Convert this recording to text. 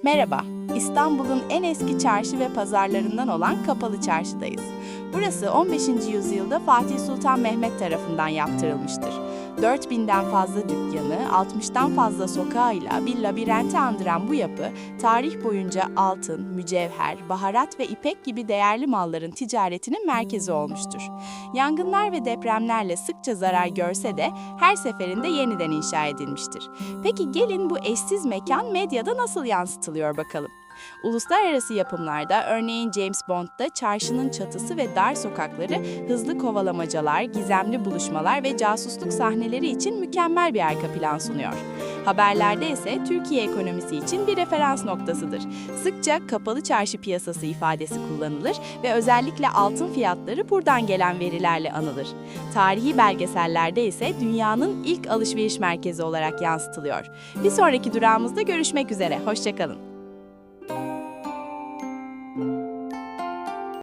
Merhaba, İstanbul'un en eski çarşı ve pazarlarından olan Kapalı Çarşı'dayız. Burası 15. yüzyılda Fatih Sultan Mehmet tarafından yaptırılmıştır. 4000'den fazla dükkanı, 60'tan fazla sokağıyla bir labirenti andıran bu yapı, tarih boyunca altın, mücevher, baharat ve ipek gibi değerli malların ticaretinin merkezi olmuştur. Yangınlar ve depremlerle sıkça zarar görse de her seferinde yeniden inşa edilmiştir. Peki gelin bu eşsiz mekan medyada nasıl yansıtılıyor bakalım. Uluslararası yapımlarda, örneğin James Bond'da çarşının çatısı ve dar sokakları hızlı kovalamacalar, gizemli buluşmalar ve casusluk sahneleri için mükemmel bir arka plan sunuyor. Haberlerde ise Türkiye ekonomisi için bir referans noktasıdır. Sıkça kapalı çarşı piyasası ifadesi kullanılır ve özellikle altın fiyatları buradan gelen verilerle anılır. Tarihi belgesellerde ise dünyanın ilk alışveriş merkezi olarak yansıtılıyor. Bir sonraki durağımızda görüşmek üzere, hoşça kalın.